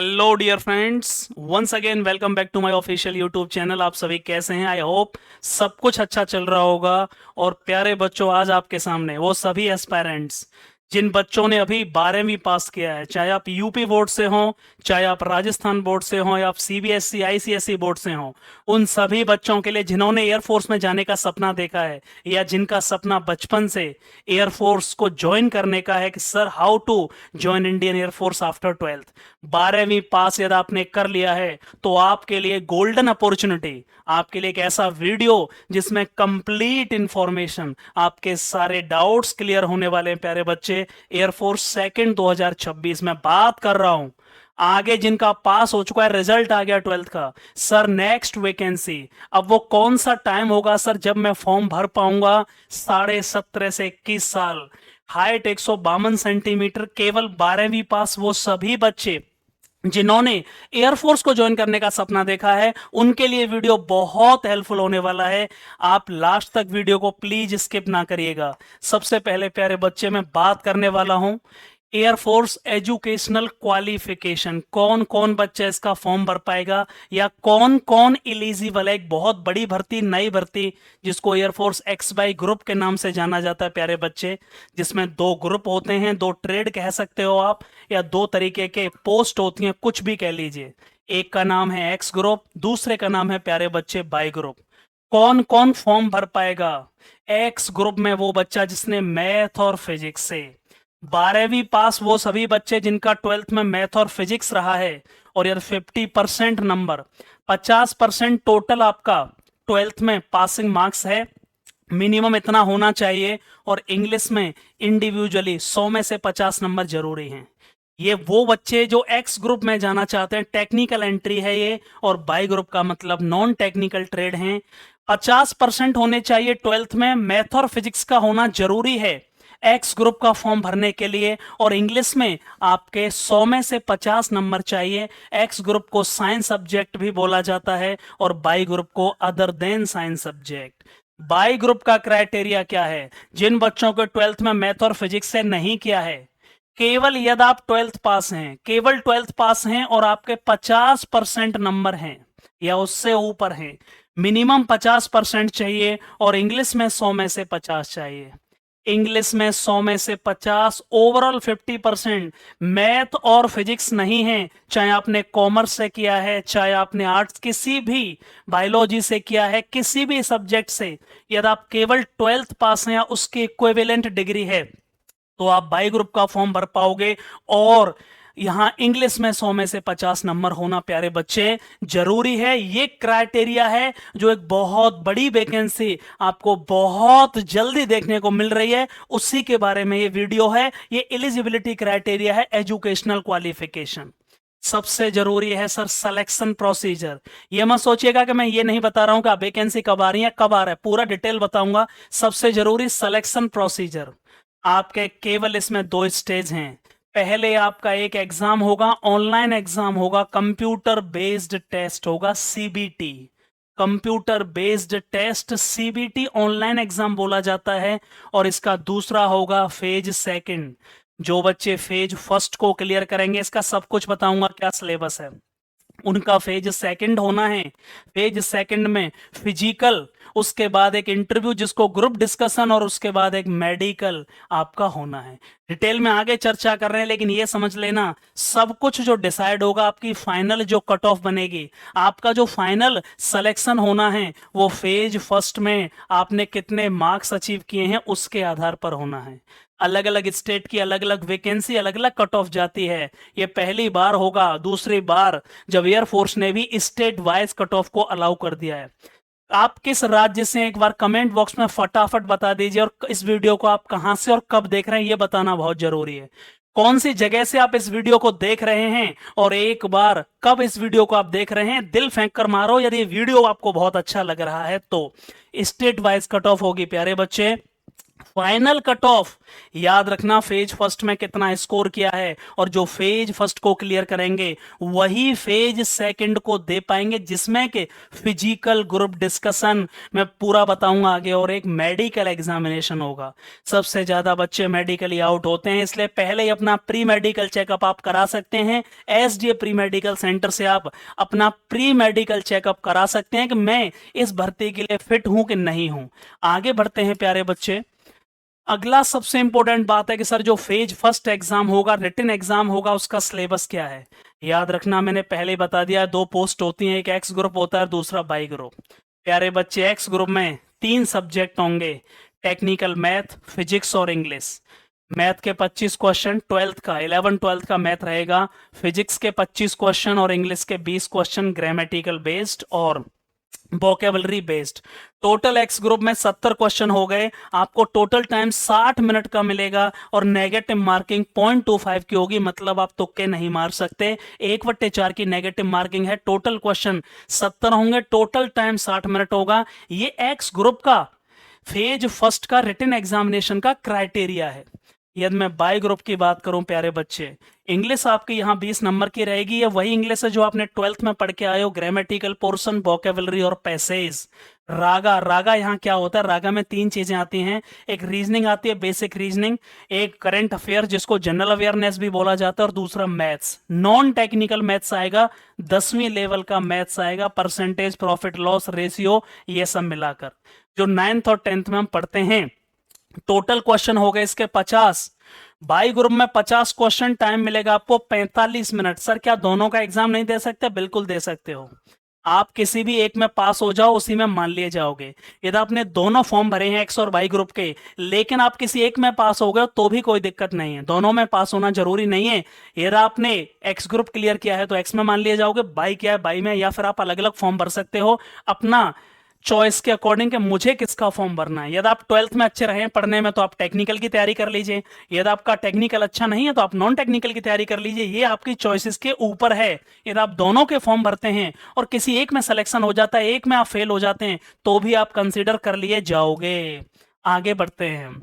Hello dear friends, once again welcome back to my official YouTube channel. आप सभी कैसे हैं? आई होप सब कुछ अच्छा चल रहा होगा। और प्यारे बच्चों, आज आपके सामने वो सभी एस्पायरेंट्स जिन बच्चों ने अभी 12वीं पास किया है, चाहे आप यूपी बोर्ड से हों, चाहे आप राजस्थान बोर्ड से हों या आप सीबीएसई आईसीएसई बोर्ड से हों, उन सभी बच्चों के लिए जिन्होंने एयरफोर्स में जाने का सपना देखा है या जिनका सपना बचपन से एयरफोर्स को ज्वाइन करने का है कि sir how to join Indian Air Force after 12th। 12वीं पास यदि आपने कर लिया है तो आपके लिए गोल्डन अपॉर्चुनिटी, आपके लिए एक ऐसा वीडियो जिसमें कंप्लीट इंफॉर्मेशन, आपके सारे डाउट्स क्लियर होने वाले हैं। प्यारे बच्चे, एयरफोर्स सेकंड 2026 में बात कर रहा हूं। आगे जिनका पास हो चुका है, रिजल्ट आ गया 12th का, सर नेक्स्ट वैकेंसी अब वो कौन सा टाइम होगा सर जब मैं फॉर्म भर पाऊंगा? 17.5 से 21 साल, हाइट 152 सेंटीमीटर, केवल 12वीं पास वो सभी बच्चे जिन्होंने एयरफोर्स को ज्वाइन करने का सपना देखा है, उनके लिए वीडियो बहुत हेल्पफुल होने वाला है। आप लास्ट तक वीडियो को प्लीज स्किप ना करिएगा। सबसे पहले प्यारे बच्चे, मैं बात करने वाला हूं एयरफोर्स एजुकेशनल क्वालिफिकेशन। कौन कौन बच्चा इसका फॉर्म भर पाएगा या कौन कौन इलिजिबल है? एक बहुत बड़ी भर्ती, नई भर्ती, जिसको एयरफोर्स एक्स बाई ग्रुप के नाम से जाना जाता है प्यारे बच्चे, जिसमें दो ग्रुप होते हैं, दो ट्रेड कह सकते हो आप, या दो तरीके के पोस्ट होती हैं, कुछ भी कह लीजिए। एक का नाम है एक्स ग्रुप, दूसरे का नाम है प्यारे बच्चे बाई ग्रुप। कौन कौन फॉर्म भर पाएगा? एक्स ग्रुप में वो बच्चा जिसने मैथ और फिजिक्स से 12वीं पास, वो सभी बच्चे जिनका 12th में मैथ और फिजिक्स रहा है, और यार 50% नंबर, 50% टोटल आपका 12th में पासिंग मार्क्स है, मिनिमम इतना होना चाहिए। और इंग्लिश में इंडिविजुअली 100 में से 50 नंबर जरूरी हैं। ये वो बच्चे जो एक्स ग्रुप में जाना चाहते हैं, टेक्निकल एंट्री है ये, और बाई ग्रुप का मतलब नॉन टेक्निकल ट्रेड हैं। 50% होने चाहिए 12th में, मैथ और फिजिक्स का होना जरूरी है एक्स ग्रुप का फॉर्म भरने के लिए, और इंग्लिश में आपके 100 में से 50 नंबर चाहिए। एक्स ग्रुप को साइंस सब्जेक्ट भी बोला जाता है और बाई ग्रुप को other than science subject. By group का क्राइटेरिया क्या है? जिन बच्चों को 12th में मैथ और फिजिक्स से नहीं किया है, केवल यदि आप 12th पास हैं, केवल 12th पास हैं और आपके 50% नंबर हैं या उससे ऊपर हैं, मिनिमम 50% चाहिए, और इंग्लिश में 100 में से 50 चाहिए। इंग्लिश में 100 में से 50, ओवरऑल 50%। मैथ और फिजिक्स नहीं है, चाहे आपने कॉमर्स से किया है, चाहे आपने आर्ट्स, किसी भी बायोलॉजी से किया है, किसी भी सब्जेक्ट से, यदि आप केवल 12th पास हैं या उसकी इक्विवेलेंट डिग्री है, तो आप बाई ग्रुप का फॉर्म भर पाओगे। और यहां इंग्लिश में 100 में से 50 नंबर होना प्यारे बच्चे जरूरी है। ये क्राइटेरिया है जो एक बहुत बड़ी वैकेंसी आपको बहुत जल्दी देखने को मिल रही है, उसी के बारे में ये वीडियो है। ये एलिजिबिलिटी क्राइटेरिया है, एजुकेशनल क्वालिफिकेशन। सबसे जरूरी है सर सिलेक्शन प्रोसीजर। ये मत सोचिएगा कि मैं ये नहीं बता रहा हूं कि वैकेंसी कब आ रही है, कब आ रहा है, पूरा डिटेल बताऊंगा। सबसे जरूरी सिलेक्शन प्रोसीजर। आपके केवल इसमें दो स्टेज हैं। पहले आपका एक एग्जाम होगा, ऑनलाइन एग्जाम होगा, कंप्यूटर बेस्ड टेस्ट होगा, CBT. Computer based test, CBT online exam बोला जाता है। और इसका दूसरा होगा फेज सेकंड। जो बच्चे फेज फर्स्ट को क्लियर करेंगे, इसका सब कुछ बताऊंगा क्या सिलेबस है, उनका फेज सेकंड होना है। फेज सेकंड में फिजिकल, उसके बाद एक इंटरव्यू जिसको ग्रुप डिस्कशन, और उसके बाद एक मेडिकल आपका होना है। डिटेल में आगे चर्चा कर रहे हैं, लेकिन ये समझ लेना सब कुछ जो डिसाइड होगा, आपकी फाइनल जो कट ऑफ बनेगी, आपका जो फाइनल सिलेक्शन होना है, वो फेज फर्स्ट में आपने कितने मार्क्स अचीव किए हैं उसके आधार पर होना है। अलग अलग स्टेट की अलग अलग वैकेंसी, अलग अलग कट ऑफ जाती है। ये पहली बार होगा, दूसरी बार जब एयरफोर्स ने भी स्टेट वाइज कट ऑफ को अलाउ कर दिया है। आप किस राज्य से, एक बार कमेंट बॉक्स में फटाफट बता दीजिए। और इस वीडियो को आप कहां से और कब देख रहे हैं, ये बताना बहुत जरूरी है। कौन सी जगह से आप इस वीडियो को देख रहे हैं, और एक बार कब इस वीडियो को आप देख रहे हैं, दिल फेंक कर मारो यदि ये वीडियो आपको बहुत अच्छा लग रहा है तो। स्टेट वाइज कट ऑफ होगी प्यारे बच्चे। फाइनल कट ऑफ याद रखना, फेज फर्स्ट में कितना स्कोर किया है, और जो फेज फर्स्ट को क्लियर करेंगे वही फेज सेकंड को दे पाएंगे, जिसमें के फिजिकल ग्रुप डिस्कशन मैं पूरा बताऊंगा आगे, और एक मेडिकल एग्जामिनेशन होगा। सबसे ज्यादा बच्चे मेडिकली आउट होते हैं, इसलिए पहले ही अपना प्री मेडिकल चेकअप आप करा सकते हैं। एसडीए प्री मेडिकल सेंटर से आप अपना प्री मेडिकल चेकअप करा सकते हैं कि मैं इस भर्ती के लिए फिट हूं कि नहीं हूं। आगे बढ़ते हैं प्यारे बच्चे। अगला सबसे इंपॉर्टेंट बात है कि सर जो फेज फर्स्ट एग्जाम होगा, रिटन एग्जाम होगा, उसका सिलेबस क्या है। याद रखना, मैंने पहले ही बता दिया, दो पोस्ट होती हैं, एक एक्स ग्रुप होता है, दूसरा बाई ग्रुप। प्यारे बच्चे, एक्स ग्रुप में 3 सब्जेक्ट होंगे, टेक्निकल मैथ, फिजिक्स और इंग्लिश। मैथ के 25 क्वेश्चन, 12th का 11-12th का मैथ रहेगा, फिजिक्स के 25 क्वेश्चन और इंग्लिश के 20 क्वेश्चन ग्रामेटिकल बेस्ड और vocabulary based. Total x group में 70 क्वेश्चन हो गए, आपको टोटल टाइम 60 मिनट का मिलेगा, और नेगेटिव मार्किंग 0.25 की होगी, मतलब आप तुक्के नहीं मार सकते। 1/4 की नेगेटिव मार्किंग है। टोटल क्वेश्चन 70 होंगे, टोटल टाइम 60 मिनट होगा। ये एक्स ग्रुप का फेज फर्स्ट का रिटन एग्जामिनेशन का क्राइटेरिया है। यदि मैं बाय ग्रुप की बात करूं प्यारे बच्चे, इंग्लिश आपकी यहाँ 20 नंबर की रहेगी। ये वही इंग्लिश है जो आपने 12th में पढ़ के आए हो, ग्रामेटिकल पोर्शन, वोकेबलरी और पैसेज। रागा, रागा यहाँ क्या होता है, रागा में 3 चीजें आती हैं। एक रीजनिंग आती है, बेसिक रीजनिंग, एक करंट अफेयर जिसको जनरल अवेयरनेस भी बोला जाता है, और दूसरा मैथ्स, नॉन टेक्निकल मैथ्स आएगा, 10वीं लेवल का मैथ्स आएगा, परसेंटेज, प्रॉफिट लॉस रेशियो, ये सब मिलाकर। जो 9th और 10th में हम पढ़ते हैं, टोटल क्वेश्चन हो गए इसके 50। बाई ग्रुप में 50 क्वेश्चन, टाइम मिलेगा आपको 45 मिनट। सर क्या दोनों का एग्जाम नहीं दे सकते? बिल्कुल दे सकते हो। आप किसी भी एक में पास हो जाओ, उसी में मान लिए जाओगे। यदि आपने दोनों फॉर्म भरे हैं एक्स और वाई ग्रुप के, लेकिन आप किसी एक में पास हो गए तो भी कोई दिक्कत नहीं है, दोनों में पास होना जरूरी नहीं है। यदि आपने एक्स ग्रुप क्लियर किया है तो एक्स में मान लिए जाओगे, बाई किया है बाई में, या फिर आप अलग अलग फॉर्म भर सकते हो अपना चॉइस के अकॉर्डिंग कि मुझे किसका फॉर्म भरना है। यदि आप 12th में अच्छे रहे हैं पढ़ने में तो आप टेक्निकल की तैयारी कर लीजिए, यदि आपका टेक्निकल अच्छा नहीं है तो आप नॉन टेक्निकल की तैयारी कर लीजिए, ये आपकी चॉइसेस के ऊपर है। यदि आप दोनों के फॉर्म भरते हैं और किसी एक में सिलेक्शन हो जाता है, एक में आप फेल हो जाते हैं, तो भी आप कंसिडर कर लिए जाओगे। आगे बढ़ते हैं।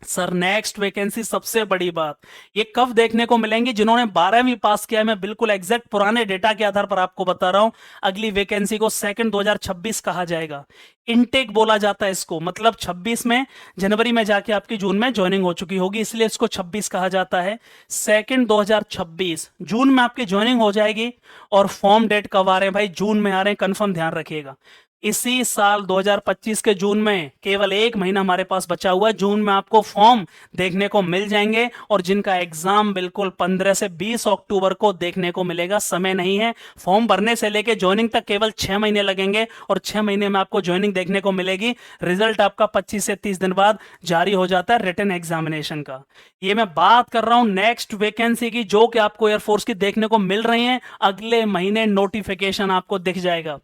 सर नेक्स्ट वैकेंसी, सबसे बड़ी बात, ये कब देखने को मिलेंगी? जिन्होंने 12वीं पास किया है, मैं बिल्कुल एग्जैक्ट पुराने डेटा के आधार पर आपको बता रहा हूं, अगली वैकेंसी को सेकंड 2026 कहा जाएगा। इनटेक बोला जाता है इसको, मतलब 26 में, जनवरी में जाके आपकी जून में ज्वाइनिंग हो चुकी होगी, इसलिए इसको 26 कहा जाता है। सेकंड 2026 जून में आपकी ज्वाइनिंग हो जाएगी। और फॉर्म डेट कब आ रहे हैं भाई? जून में आ रहे हैं, कंफर्म ध्यान रखिएगा। इसी साल 2025 के जून में, केवल 1 महीना हमारे पास बचा हुआ है, जून में आपको फॉर्म देखने को मिल जाएंगे, और जिनका एग्जाम बिल्कुल 15 से 20 अक्टूबर को देखने को मिलेगा। समय नहीं है, फॉर्म भरने से लेके ज्वाइनिंग तक केवल 6 महीने लगेंगे, और 6 महीने में आपको ज्वाइनिंग देखने को मिलेगी। रिजल्ट आपका 25 से 30 दिन बाद जारी हो जाता है रिटन एग्जामिनेशन का। ये मैं बात कर रहा हूं नेक्स्ट वैकेंसी की, जो कि आपको एयरफोर्स की देखने को मिल रही है। अगले महीने नोटिफिकेशन आपको दिख जाएगा,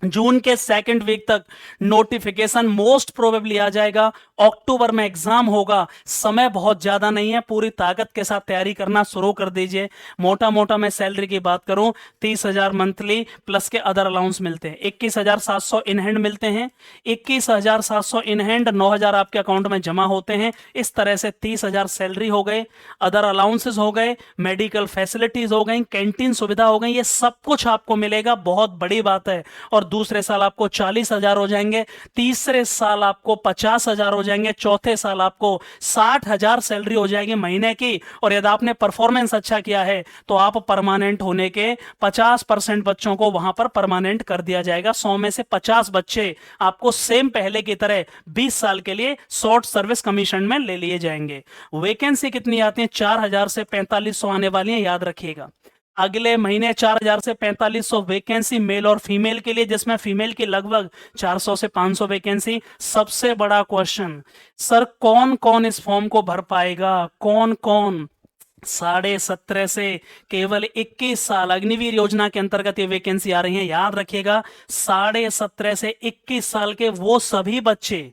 जून के सेकंड वीक तक नोटिफिकेशन मोस्ट प्रोबेबली आ जाएगा। अक्टूबर में एग्जाम होगा, समय बहुत ज्यादा नहीं है, पूरी ताकत के साथ तैयारी करना शुरू कर दीजिए। मोटा मोटा मैं सैलरी की बात करूं, 30,000 मंथली प्लस के अदर अलाउंस मिलते हैं, 21,700 इन हैंड मिलते हैं, 21,700 इन हैंड, 9,000 आपके अकाउंट में जमा होते हैं। इस तरह से 30,000 सैलरी हो गए, अदर अलाउंसेस हो गए, मेडिकल फैसिलिटीज हो गई, कैंटीन सुविधा हो गई, ये सब कुछ आपको मिलेगा, बहुत बड़ी बात है। और दूसरे साल आपको 40,000 हो जाएंगे, तीसरे साल आपको 50,000 हो जाएंगे, चौथे साल आपको 60,000 सैलरी हो जाएगी महीने की। और यदि आपने परफॉर्मेंस अच्छा किया है तो आप परमानेंट होने के 50% बच्चों को वहां पर परमानेंट कर दिया जाएगा। 100 में से 50 बच्चे आपको सेम पहले की तरह 20 साल के लिए शॉर्ट सर्विस कमीशन में ले लिए जाएंगे। वैकेंसी कितनी आती है? 4,000 से 4500 आने वाली है, याद रखिएगा। अगले महीने 4,000 से 4500 वैकेंसी मेल और फीमेल के लिए, जिसमें फीमेल की लगभग 400 से 500 वैकेंसी। सबसे बड़ा क्वेश्चन, सर कौन कौन इस फॉर्म को भर पाएगा? कौन कौन? 17.5 से केवल 21 साल, अग्निवीर योजना के अंतर्गत ये वैकेंसी आ रही है, याद रखिएगा। 17.5 से 21 साल के वो सभी बच्चे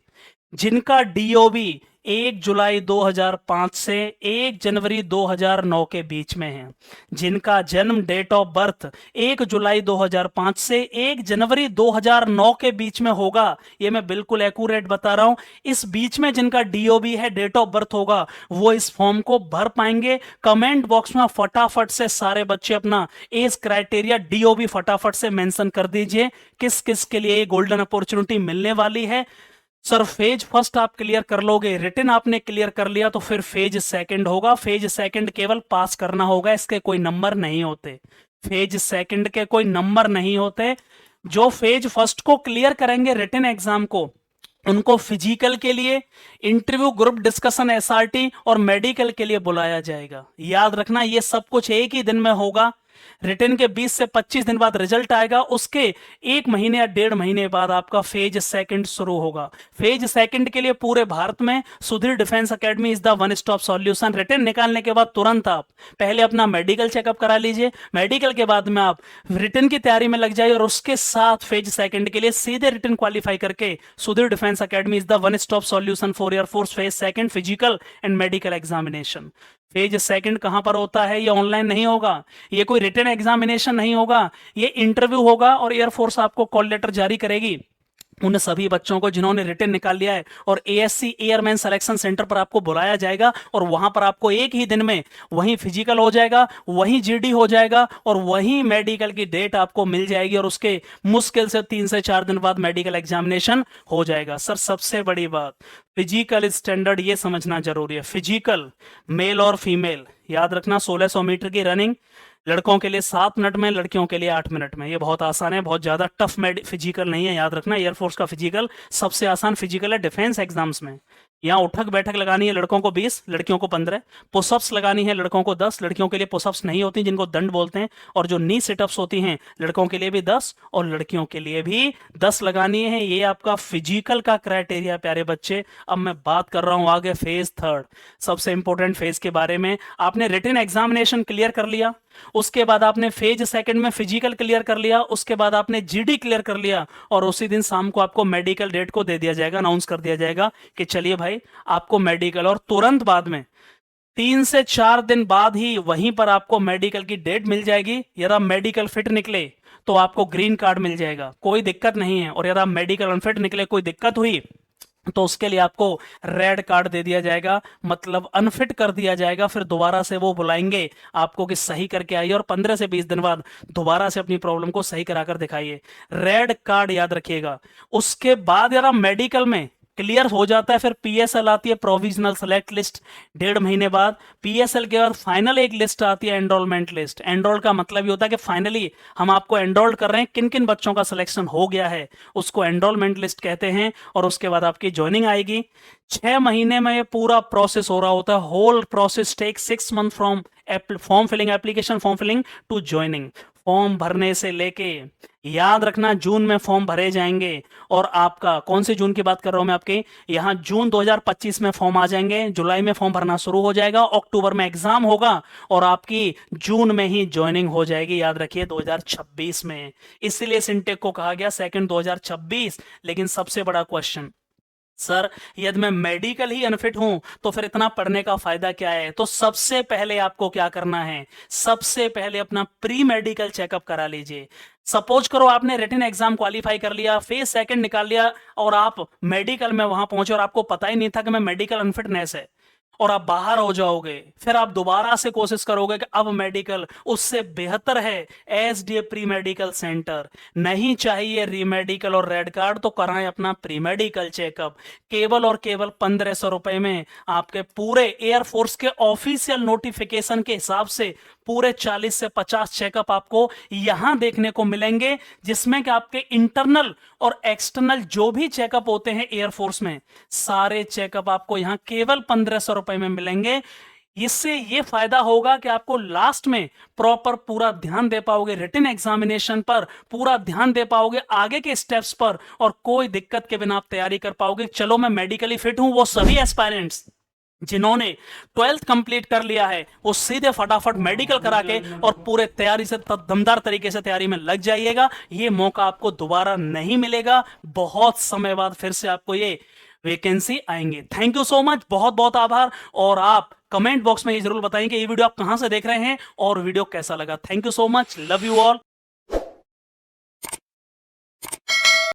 जिनका डीओबी 1 जुलाई 2005 से 1 जनवरी 2009 के बीच में हैं। जिनका जन्म डेट ऑफ बर्थ 1 जुलाई 2005 से 1 जनवरी 2009 के बीच में होगा, ये मैं बिल्कुल एक्यूरेट बता रहा हूं, इस बीच में जिनका डीओबी है, डेट ऑफ बर्थ होगा, वो इस फॉर्म को भर पाएंगे। कमेंट बॉक्स में फटाफट से सारे बच्चे अपना एज क्राइटेरिया डीओबी फटाफट से मेंशन कर दीजिए, किस किस के लिए गोल्डन अपॉर्चुनिटी मिलने वाली है। सर फेज फर्स्ट आप क्लियर कर लोगे, रिटन आपने क्लियर कर लिया तो फिर फेज सेकंड होगा। फेज सेकंड केवल पास करना होगा, इसके कोई नंबर नहीं होते। फेज सेकंड के कोई नंबर नहीं होते। जो फेज फर्स्ट को क्लियर करेंगे रिटन एग्जाम को, उनको फिजिकल के लिए, इंटरव्यू, ग्रुप डिस्कशन, एसआरटी और मेडिकल के लिए बुलाया जाएगा। याद रखना ये सब कुछ एक ही दिन में होगा। रिटन के 20 से 25 दिन बाद रिजल्ट आएगा, उसके 1 महीने या 1.5 महीने बाद आपका फेज सेकंड शुरू होगा। फेज सेकंड के लिए पूरे भारत में Sudhir defence academy is the one stop solution. Written निकालने के बाद तुरंत आप पहले अपना मेडिकल चेकअप करा लीजिए, मेडिकल के बाद में आप रिटन की तैयारी में लग जाइए और उसके साथ फेज सेकंड के लिए सीधे रिटन क्वालिफाई करके Sudhir defence academy is the one stop solution for air force phase second physical and medical examination. Phase second कहां पर होता है? ये ऑनलाइन नहीं होगा, ये कोई रिटन एग्जामिनेशन नहीं होगा, ये इंटरव्यू होगा और एयरफोर्स आपको कॉल लेटर जारी करेगी उन सभी बच्चों को जिन्होंने रिटन निकाल लिया है, और एएससी एयरमैन सिलेक्शन सेंटर पर आपको बुलाया जाएगा और वहां पर आपको एक ही दिन में वहीं फिजिकल हो जाएगा, वहीं जीडी हो जाएगा और वहीं मेडिकल की डेट आपको मिल जाएगी और उसके मुश्किल से 3 से 4 दिन बाद मेडिकल एग्जामिनेशन हो जाएगा। सर सबसे बड़ी बात, फिजिकल स्टैंडर्ड ये समझना जरूरी है। फिजिकल मेल और फीमेल याद रखना, 1600 मीटर की रनिंग लड़कों के लिए 7 मिनट में, लड़कियों के लिए 8 मिनट में। ये बहुत आसान है, बहुत ज्यादा टफ फिजिकल नहीं है। याद रखना एयरफोर्स का फिजिकल सबसे आसान फिजिकल है डिफेंस एग्जाम्स में। यहाँ उठक बैठक लगानी है लड़कों को 20, लड़कियों को 15। पुशअप्स लगानी है लड़कों को 10, लड़कियों के लिए पुशअप्स नहीं होती जिनको दंड बोलते हैं। और जो नी सिटअप्स होती हैं लड़कों के लिए भी 10 और लड़कियों के लिए भी 10 लगानी है। ये आपका फिजिकल का क्राइटेरिया प्यारे बच्चे। अब मैं बात कर रहा हूं आगे फेज थर्ड, सबसे इंपॉर्टेंट फेज के बारे में। आपने रिटन एग्जामिनेशन क्लियर कर लिया, उसके बाद आपने फेज सेकंड में फिजिकल क्लियर कर लिया, उसके बाद आपने जीडी क्लियर कर लिया और उसी दिन शाम को आपको मेडिकल डेट को दे दिया जाएगा, अनाउंस कर दिया जाएगा कि चलिए भाई आपको मेडिकल। और तुरंत बाद में 3 से 4 दिन बाद ही वहीं पर आपको मेडिकल की डेट मिल जाएगी। यदि आप मेडिकल फिट निकले तो आपको ग्रीन कार्ड मिल जाएगा, कोई दिक्कत नहीं है। और यदि आप मेडिकल अनफिट निकले, कोई दिक्कत हुई, तो उसके लिए आपको रेड कार्ड दे दिया जाएगा, मतलब अनफिट कर दिया जाएगा। फिर दोबारा से वो बुलाएंगे आपको कि सही करके आइए और 15 से 20 दिन बाद दोबारा से अपनी प्रॉब्लम को सही कराकर दिखाइए। रेड कार्ड याद रखिएगा। उसके बाद यार मेडिकल में क्लियर हो जाता है, फिर पीएसएल आती है, प्रोविजनल सेलेक्ट लिस्ट 1.5 महीने बाद। पीएसएल के बाद फाइनल एक लिस्ट आती है, एनरोलमेंट लिस्ट। एनरोल का मतलब ये होता है कि फाइनली हम आपको एनरोल कर रहे हैं, किन किन बच्चों का सिलेक्शन हो गया है उसको एनरोलमेंट लिस्ट कहते हैं। और उसके बाद आपकी ज्वाइनिंग आएगी। 6 महीने में ये पूरा प्रोसेस हो रहा होता है। Whole process take 6 month from form filling application, form filling to joining. Form भरने से लेके, याद रखना जून में फॉर्म भरे जाएंगे और आपका कौन से जून की बात कर रहा हूं मैं आपके, यहां जून 2025 में फॉर्म आ जाएंगे, जुलाई में फॉर्म भरना शुरू हो जाएगा, अक्टूबर में एग्जाम होगा और आपकी जून में ही ज्वाइनिंग हो जाएगी। याद रखिए 2026 में। इसीलिए सिंटेक को कहा गया सेकंड 2026। लेकिन सबसे बड़ा क्वेश्चन, सर यदि मैं मेडिकल ही अनफिट हूं तो फिर इतना पढ़ने का फायदा क्या है? तो सबसे पहले आपको क्या करना है, सबसे पहले अपना प्री मेडिकल चेकअप करा लीजिए। सपोज करो आपने रिटन एग्जाम क्वालिफाई कर लिया, फेज सेकंड निकाल लिया और आप मेडिकल में वहां पहुंचे और आपको पता ही नहीं था कि मैं मेडिकल अनफिटनेस है, और आप बाहर हो जाओगे। फिर आप दोबारा से कोशिश करोगे कि अब मेडिकल, उससे बेहतर है एसडीए प्री मेडिकल सेंटर। नहीं चाहिए रीमेडिकल और रेड कार्ड, तो कराएं अपना प्री मेडिकल चेकअप। केवल और केवल 1500 रुपए में आपके पूरे एयरफोर्स के ऑफिशियल नोटिफिकेशन के हिसाब से पूरे 40 से 50 चेकअप आपको यहां देखने को मिलेंगे, जिसमें कि आपके इंटरनल और एक्सटर्नल जो भी चेकअप होते हैं एयरफोर्स में, सारे चेकअप आपको यहां केवल 1500 रुपए में मिलेंगे। इससे ये फायदा होगा कि आपको लास्ट में प्रॉपर पूरा ध्यान दे पाओगे रिटन एग्जामिनेशन पर, पूरा ध्यान दे पाओगे आगे के स्टेप्स पर, और कोई दिक्कत के बिना आप तैयारी कर पाओगे। चलो मैं मेडिकली फिट हूं, वो सभी एस्पायरेंट्स जिन्होंने 12th कंप्लीट कर लिया है वो सीधे फटाफट मेडिकल करा के और पूरे तैयारी से दमदार तरीके से तैयारी में लग जाइएगा। ये मौका आपको दोबारा नहीं मिलेगा। बहुत समय बाद फिर से आपको ये वैकेंसी आएंगे। थैंक यू सो मच, बहुत बहुत आभार। और आप कमेंट बॉक्स में ये जरूर बताएं कि ये वीडियो आप कहां से देख रहे हैं और वीडियो कैसा लगा। Thank you so much, love you all.